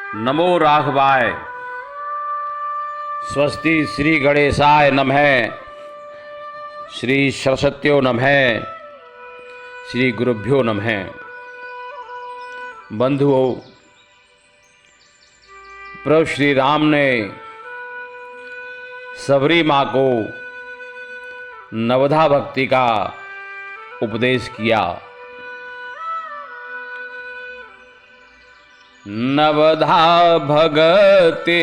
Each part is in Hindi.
नमो राघवाय। स्वस्ति श्री गणेशाय नमः। श्री सरस्वत्यो नमः। श्री गुरुभ्यो नमः। बंधुओं, प्रभु श्री राम ने सबरी माँ को नवधा भक्ति का उपदेश किया। नवधा भगते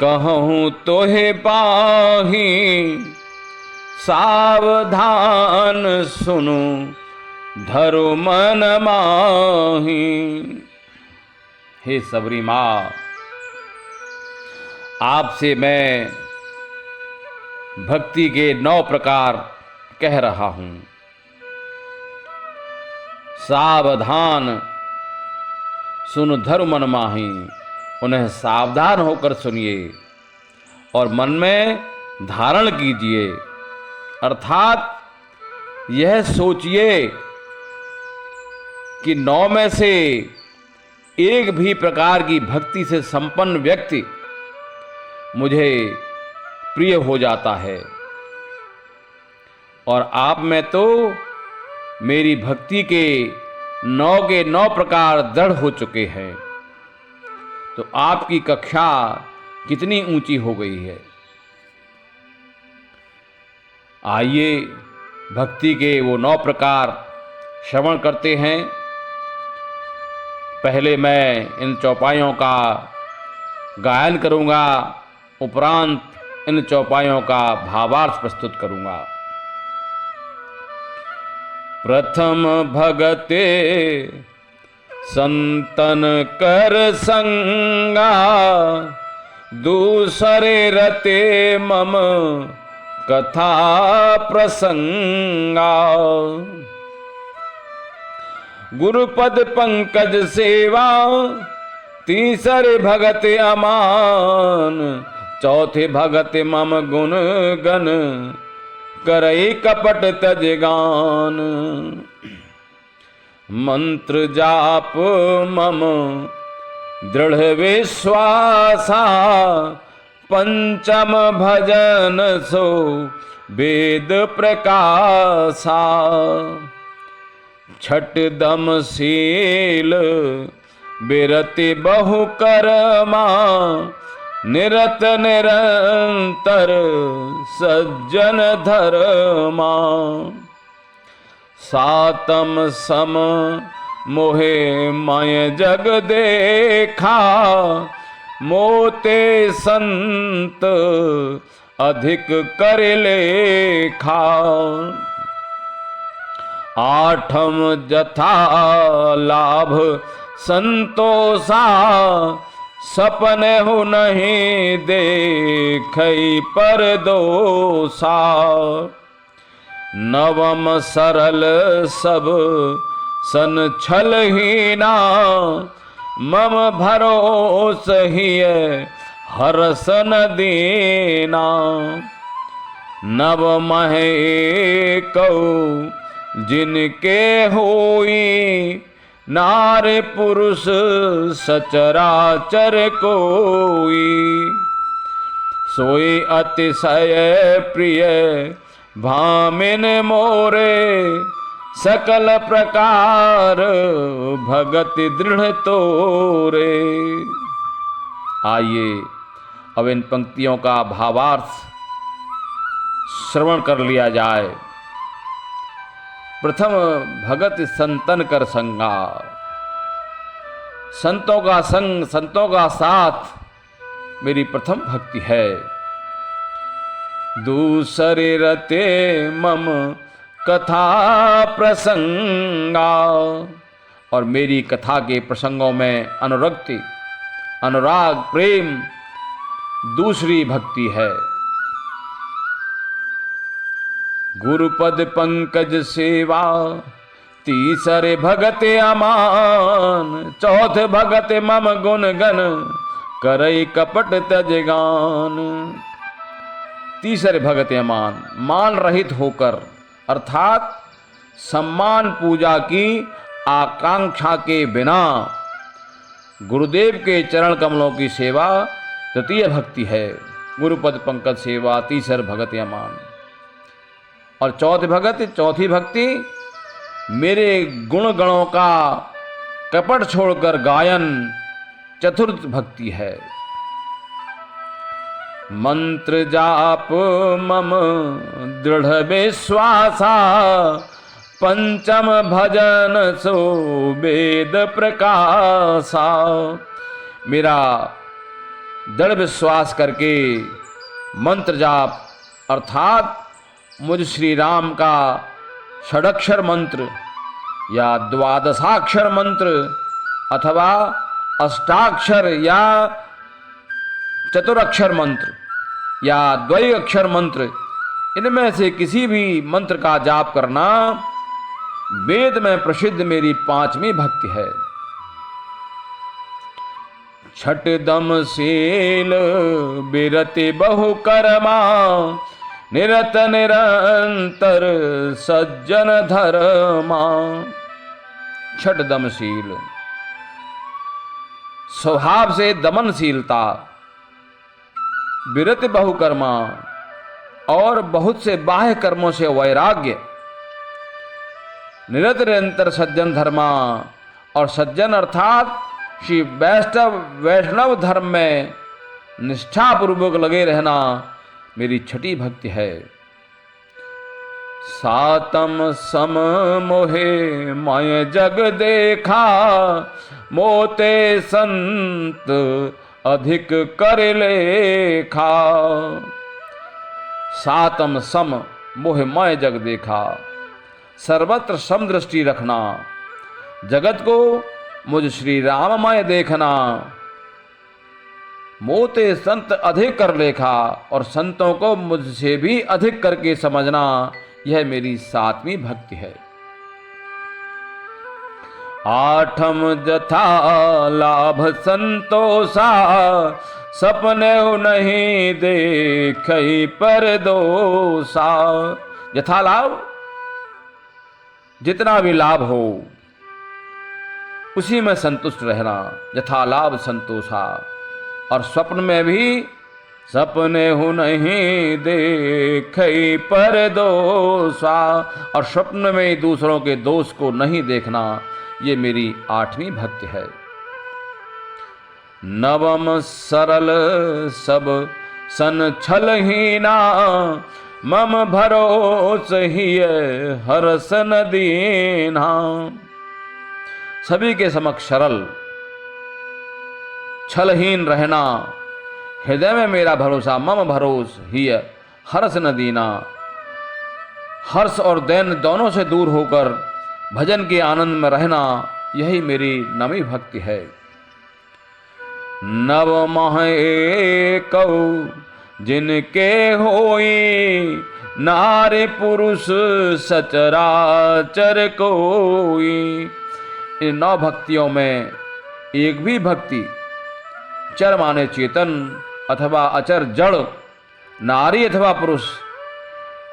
कहूँ तोहे पाही, सावधान सुनु धरो मन माही। हे सबरी माँ, आपसे मैं भक्ति के 9 प्रकार कह रहा हूँ। सावधान सुन धर्म मन माही, उन्हें सावधान होकर सुनिए और मन में धारण कीजिए। अर्थात यह सोचिए कि 9 में से एक भी प्रकार की भक्ति से संपन्न व्यक्ति मुझे प्रिय हो जाता है, और आप में तो मेरी भक्ति के 9 प्रकार दृढ़ हो चुके हैं। तो आपकी कक्षा कितनी ऊंची हो गई है। आइए भक्ति के वो 9 प्रकार श्रवण करते हैं। पहले मैं इन चौपाइयों का गायन करूंगा, उपरांत इन चौपाइयों का भावार्थ प्रस्तुत करूंगा। प्रथम भगते संतन कर संगा, दूसरे रते मम कथा प्रसंगा। गुरुपद पंकज सेवा, तीसरे भगत अमान, चौथे भगत मम गुण गन, करई कपट तजगान। मंत्र जाप मम दृढ़ विश्वासा, पंचम भजन सो वेद प्रकाशा। छठ दम शील बिरति बहु कर्मा, निरत निरंतर सज्जन धर्मा। सातम सम मोहे मय जग देखा, मोते संत अधिक कर लेखा। आठम जथा लाभ संतोषा, सपने हो नहीं देखई पर दोषा। नवम सरल सब सन छल हीना, मम भरोस हिय हरस न दीना। नवमः एकौ जिनके होई, नारे पुरुष सचराचर कोई। सोई अतिशय प्रिय भामिन मोरे, सकल प्रकार भगत दृढ़ तोरे। आइए अब इन पंक्तियों का भावार्थ श्रवण कर लिया जाए। प्रथम भगत संतन कर संगा, संतों का संग, संतों का साथ मेरी प्रथम भक्ति है। दूसरे रते मम कथा प्रसंगा, और मेरी कथा के प्रसंगों में अनुरक्ति, अनुराग, प्रेम दूसरी भक्ति है। गुरुपद पंकज सेवा, तीसरे भगत अमान, चौथे भगत मम गुण गन, करई कपट तजगान। तीसरे भगत अमान, मान रहित होकर, अर्थात सम्मान पूजा की आकांक्षा के बिना गुरुदेव के चरण कमलों की सेवा तृतीय भक्ति है। गुरुपद पंकज सेवा तीसर भगत यमान। और चौथी भक्ति मेरे गुण गणों का कपट छोड़कर गायन चतुर्थ भक्ति है। मंत्र जाप मम दृढ़ विश्वासा पंचम भजन सो वेद प्रकाशा। मेरा दृढ़ विश्वास करके मंत्र जाप अर्थात मुझ श्री राम का षडक्षर मंत्र या द्वादशाक्षर मंत्र अथवा अष्टाक्षर या चतुरक्षर मंत्र या द्वय अक्षर मंत्र, इनमें से किसी भी मंत्र का जाप करना वेद में प्रसिद्ध मेरी पांचवी भक्ति है। छठ दम शील बिरति बहु कर्मा निरत निरंतर सज्जन धर्मा। छठ दमशील स्वभाव से दमनशीलता, विरति बहुकर्मा और बहुत से बाह्य कर्मों से वैराग्य, निरत निरंतर सज्जन धर्मा और सज्जन अर्थात श्री वैष्णव धर्म में निष्ठापूर्वक लगे रहना मेरी छठी भक्ति है। सातम सम मोहे माय जग देखा मोते संत अधिक कर लेखा। सातम सम मोह माय जग देखा, सर्वत्र सम दृष्टि रखना, जगत को मुझ श्री राममय देखना। मोते संत अधिक कर लेखा, और संतों को मुझसे भी अधिक करके समझना, यह मेरी सातवीं भक्ति है। आठम जथा लाभ संतोषा सपने नहीं देखई पर दोषा। यथा लाभ, जितना भी लाभ हो उसी में संतुष्ट रहना, यथा लाभ संतोषा। और स्वप्न में भी सपने हो नहीं देखई पर दोषा, और स्वप्न में दूसरों के दोष को नहीं देखना, ये मेरी आठवीं भक्ति है। नवम सरल सब सन छलहीना मम भरोस ही हरस न दीना। सभी के समक्ष सरल छलहीन रहना, हृदय में मेरा भरोसा, मम भरोस ही हर्ष न दीना। हर्ष और दैन दोनों से दूर होकर भजन के आनंद में रहना, यही मेरी नवी भक्ति है। नव मह एकौ जिनके होई नारी पुरुष सचराचर कोई। इन 9 भक्तियों में एक भी भक्ति चर माने चेतन अथवा अचर जड़, नारी अथवा पुरुष,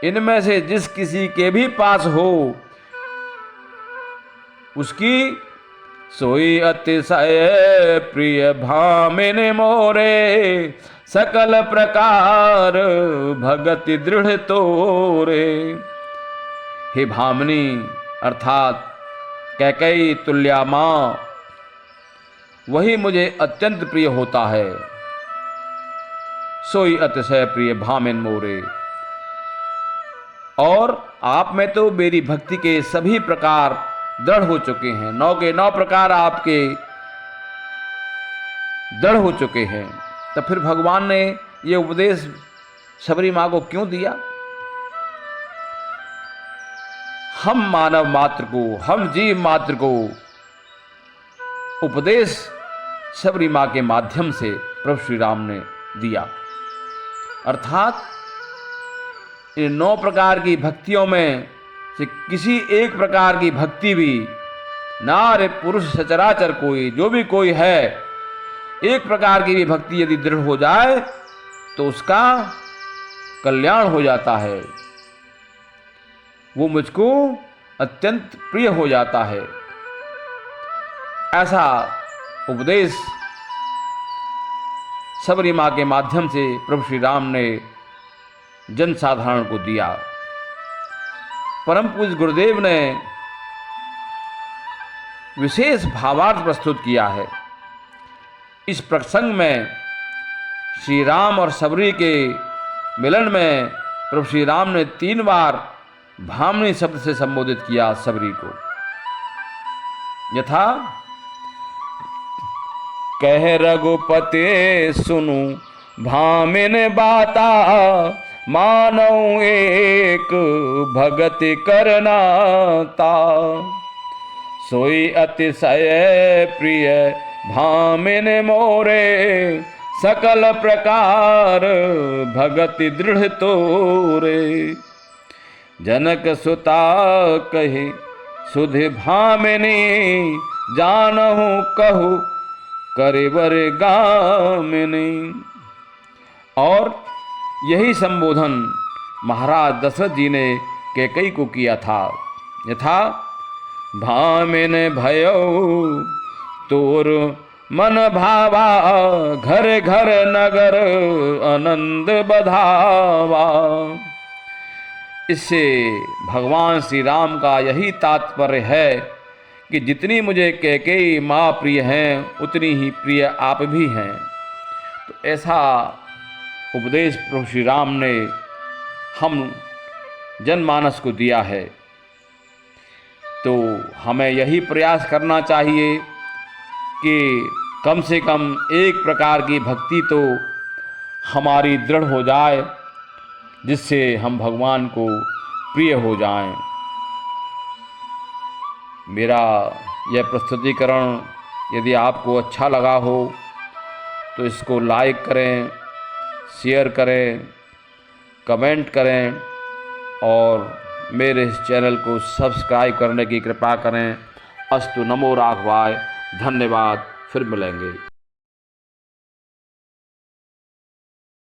इनमें से जिस किसी के भी पास हो उसकी सोई अतिशय प्रिय भामिन मोरे सकल प्रकार भगति दृढ़ तोरे। हे भामिनी अर्थात कैकेयी तुल्या माँ, वही मुझे अत्यंत प्रिय होता है। सोई अतिशय प्रिय भामिन मोरे। और आप में तो मेरी भक्ति के सभी प्रकार दृढ़ हो चुके हैं, 9 के 9 प्रकार आपके दृढ़ हो चुके हैं। तो फिर भगवान ने ये उपदेश शबरी माँ को क्यों दिया? हम मानव मात्र को, हम जीव मात्र को उपदेश शबरी माँ के माध्यम से प्रभु श्री राम ने दिया। अर्थात इन 9 प्रकार की भक्तियों में से किसी एक प्रकार की भक्ति भी, नारी पुरुष सचराचर कोई, जो भी कोई है, एक प्रकार की भी भक्ति यदि दृढ़ हो जाए तो उसका कल्याण हो जाता है, वो मुझको अत्यंत प्रिय हो जाता है। ऐसा उपदेश सबरी माँ के माध्यम से प्रभु श्री राम ने जन साधारण को दिया। परम पूज्य गुरुदेव ने विशेष भावार्थ प्रस्तुत किया है। इस प्रसंग में श्री राम और सबरी के मिलन में प्रभु श्री राम ने 3 बार भामिनी शब्द से संबोधित किया सबरी को। यथा कह रघुपते सुनु भामिन बाता, मानौ एक भगति करनाता, सोई अतिशय प्रिय भामिन मोरे, सकल प्रकार भगति दृढ़ तोरे। जनक सुता कही सुधि भामिनी, जानहु कहु करिवर गामिनी। और यही संबोधन महाराज दशरथ जी ने कैकेयी को किया था। यथा भामिन भयो तोर मन भावा, घर घर नगर आनंद बधावा। इससे भगवान श्री राम का यही तात्पर्य है कि जितनी मुझे कैकेयी माँ प्रिय हैं, उतनी ही प्रिय आप भी हैं। तो ऐसा उपदेश प्रभु श्री राम ने हम जनमानस को दिया है। तो हमें यही प्रयास करना चाहिए कि कम से कम एक प्रकार की भक्ति तो हमारी दृढ़ हो जाए, जिससे हम भगवान को प्रिय हो जाएं। मेरा यह प्रस्तुतिकरण यदि आपको अच्छा लगा हो तो इसको लाइक करें, शेयर करें, कमेंट करें और मेरे इस चैनल को सब्सक्राइब करने की कृपा करें। अस्तु, नमो राघवाय। धन्यवाद। फिर मिलेंगे।